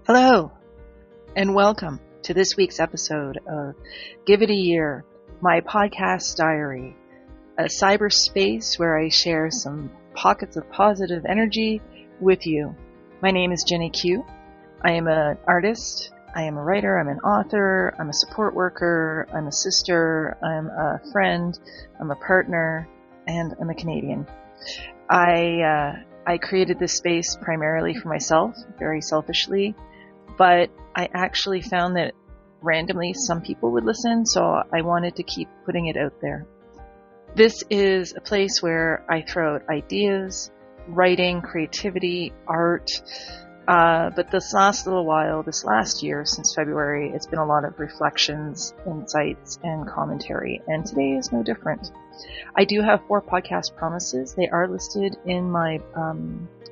Hello, and welcome to this week's episode of Give It a Year, my podcast diary, a cyberspace where I share some pockets of positive energy with you. My name is Jenny Q. I am an artist, I am a writer, I'm an author, I'm a support worker, I'm a sister, I'm a friend, I'm a partner, and I'm a Canadian. I created this space primarily for myself, very selfishly, but I actually found that randomly some people would listen, so I wanted to keep putting it out there. This is a place where I throw out ideas, writing, creativity, art, but this last year, since February, it's been a lot of reflections, insights, and commentary, and today is no different. I do have 4 podcast promises. They are listed in my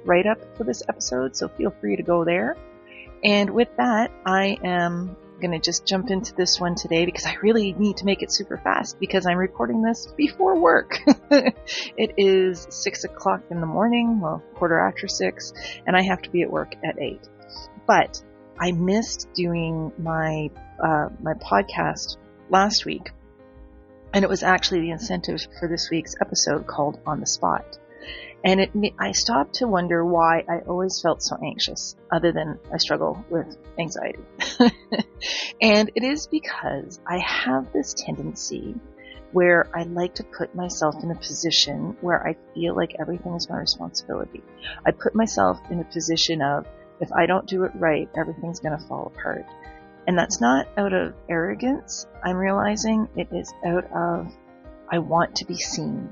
write-up for this episode, so feel free to go there. And with that, I am going to just jump into this one today because I really need to make it super fast because I'm recording this before work. It is 6 o'clock in the morning, well, 6:15, and I have to be at work at 8. But I missed doing my podcast last week, and it was actually the incentive for this week's episode called On the Spot. And I stopped to wonder why I always felt so anxious, other than I struggle with anxiety. And it is because I have this tendency where I like to put myself in a position where I feel like everything is my responsibility. I put myself in a position of, if I don't do it right, everything's going to fall apart. And that's not out of arrogance. I'm realizing it is out of, I want to be seen.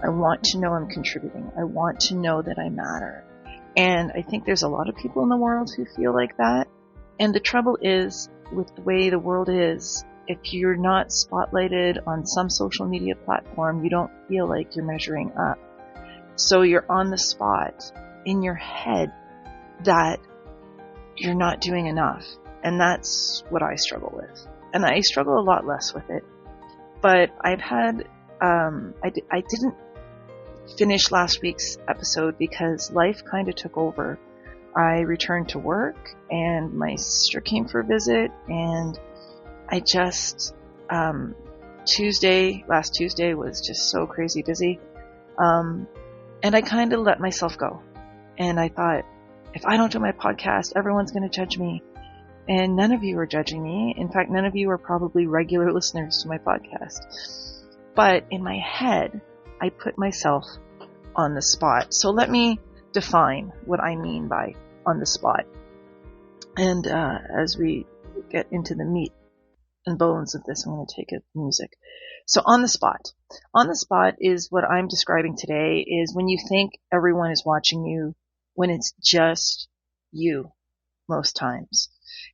I want to know I'm contributing. I want to know that I matter. And I think there's a lot of people in the world who feel like that. And the trouble is, with the way the world is, if you're not spotlighted on some social media platform, you don't feel like you're measuring up. So you're on the spot in your head that you're not doing enough. And that's what I struggle with. And I struggle a lot less with it. But I've had, I didn't finish last week's episode because life kind of took over. I returned to work and my sister came for a visit, and I just, last Tuesday was just so crazy busy. And I kind of let myself go. And I thought, if I don't do my podcast, everyone's going to judge me. And none of you are judging me. In fact, none of you are probably regular listeners to my podcast. But in my head, I put myself on the spot. So let me define what I mean by on the spot. And as we get into the meat and bones of this, I'm going to take a music. So on the spot. On the spot is what I'm describing today is when you think everyone is watching you, when it's just you most times.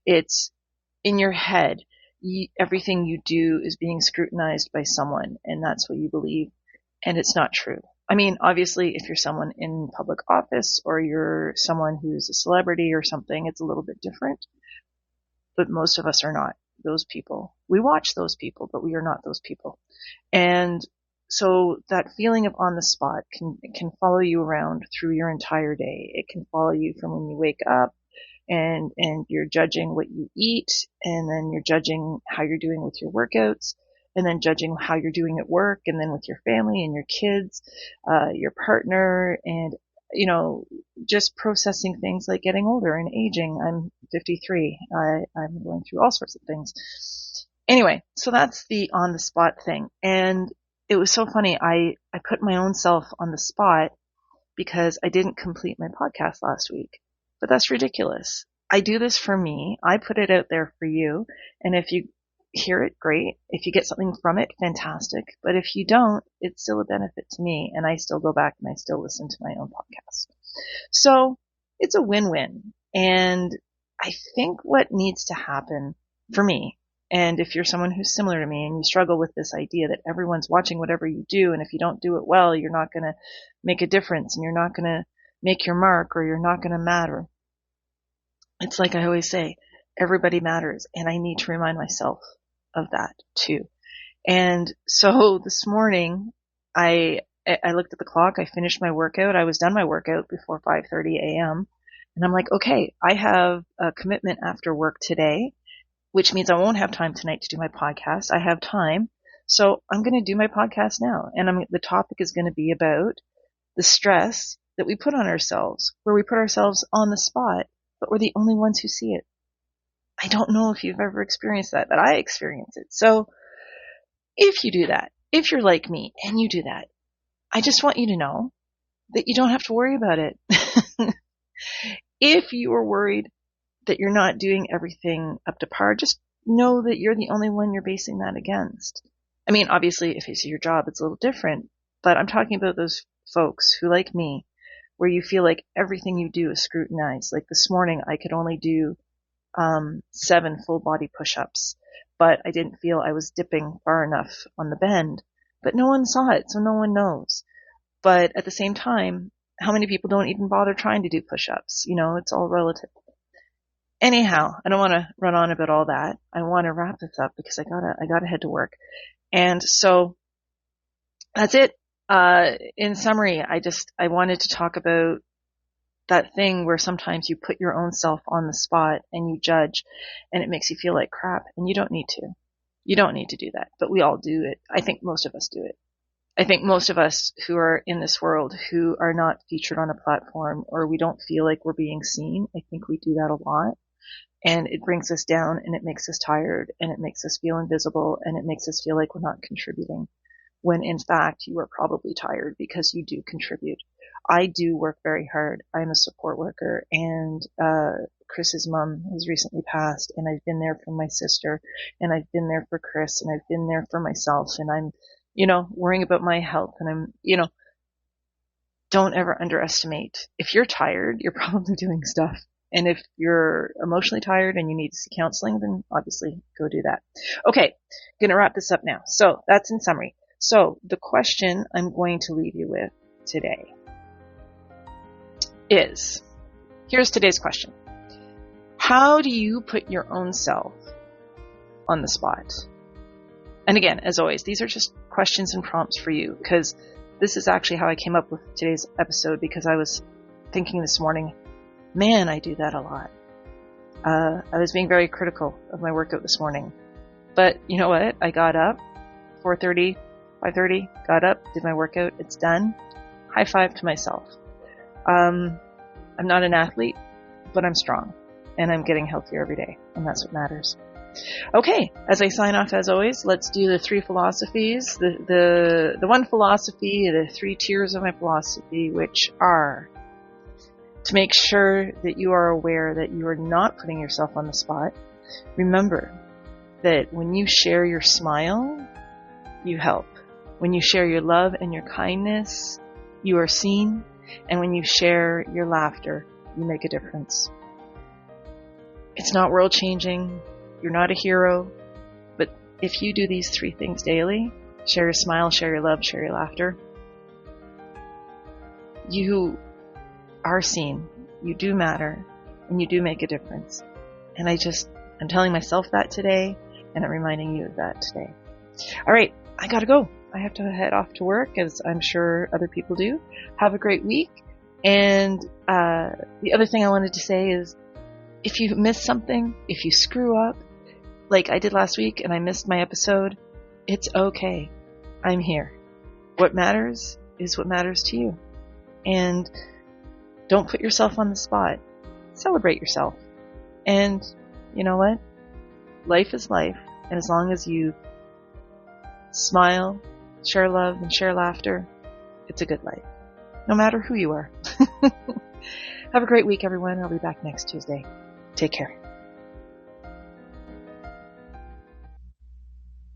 It's in your head. Everything you do is being scrutinized by someone, and that's what you believe, and it's not true. I mean, obviously, if you're someone in public office or you're someone who's a celebrity or something, it's a little bit different, but most of us are not those people. We watch those people, but we are not those people. And so that feeling of on the spot can follow you around through your entire day. It can follow you from when you wake up, and you're judging what you eat, and then you're judging how you're doing with your workouts, and then judging how you're doing at work, and then with your family and your kids, your partner, and, just processing things like getting older and aging. I'm 53. I'm going through all sorts of things. Anyway, so that's the on the spot thing. And it was so funny. I put my own self on the spot because I didn't complete my podcast last week. But that's ridiculous. I do this for me. I put it out there for you. And if you hear it, great. If you get something from it, fantastic. But if you don't, it's still a benefit to me. And I still go back and I still listen to my own podcast. So it's a win-win. And I think what needs to happen for me, and if you're someone who's similar to me and you struggle with this idea that everyone's watching whatever you do, and if you don't do it well, you're not going to make a difference and you're not going to make your mark, or you're not going to matter. It's like I always say, everybody matters, and I need to remind myself of that too. And so this morning, I looked at the clock, I finished my workout, I was done my workout before 5:30 a.m., And I'm like, okay, I have a commitment after work today, which means I won't have time tonight to do my podcast. I have time. So I'm going to do my podcast now. And the topic is going to be about the stress that we put on ourselves, where we put ourselves on the spot, but we're the only ones who see it. I don't know if you've ever experienced that, but I experience it. So if you do that, if you're like me and you do that, I just want you to know that you don't have to worry about it. If you are worried that you're not doing everything up to par, just know that you're the only one you're basing that against. I mean, obviously, if it's your job, it's a little different, but I'm talking about those folks who, like me, where you feel like everything you do is scrutinized. Like this morning, I could only do 7 full body push-ups, but I didn't feel I was dipping far enough on the bend. But no one saw it, so no one knows. But at the same time, how many people don't even bother trying to do push-ups? You know, it's all relative. Anyhow, I don't want to run on about all that. I want to wrap this up because I gotta head to work. And so that's it. In summary, I wanted to talk about that thing where sometimes you put your own self on the spot and you judge and it makes you feel like crap, and you don't need to. You don't need to do that, but we all do it. I think most of us do it. I think most of us who are in this world who are not featured on a platform, or we don't feel like we're being seen, I think we do that a lot. And it brings us down, and it makes us tired, and it makes us feel invisible, and it makes us feel like we're not contributing, when in fact you are probably tired because you do contribute. I do work very hard. I'm a support worker, and Chris's mom has recently passed, and I've been there for my sister, and I've been there for Chris, and I've been there for myself, and I'm, worrying about my health, and I'm, don't ever underestimate. If you're tired, you're probably doing stuff. And if you're emotionally tired and you need to see counseling, then obviously go do that. Okay, gonna wrap this up now. So that's in summary. So the question I'm going to leave you with today is, here's today's question. How do you put your own self on the spot? And again, as always, these are just questions and prompts for you, because this is actually how I came up with today's episode, because I was thinking this morning, man, I do that a lot. I was being very critical of my workout this morning. But you know what? I got up, 4:30, 5:30, got up, did my workout, it's done. High five to myself. I'm not an athlete, but I'm strong, and I'm getting healthier every day, and that's what matters. Okay, as I sign off, as always, let's do the 3 philosophies. The one philosophy, the 3 tiers of my philosophy, which are to make sure that you are aware that you are not putting yourself on the spot. Remember that when you share your smile, you help. When you share your love and your kindness, you are seen. And when you share your laughter, you make a difference. It's not world changing. You're not a hero. But if you do these 3 things daily, share your smile, share your love, share your laughter, you are seen, you do matter, and you do make a difference. And I'm telling myself that today, and I'm reminding you of that today. All right, I gotta go. I have to head off to work, as I'm sure other people do. Have a great week. And the other thing I wanted to say is, if you miss something, if you screw up, like I did last week and I missed my episode, it's okay. I'm here. What matters is what matters to you. And don't put yourself on the spot. Celebrate yourself. And you know what? Life is life. And as long as you smile, share love, and share laughter, it's a good life. No matter who you are. Have a great week, everyone. I'll be back next Tuesday. Take care.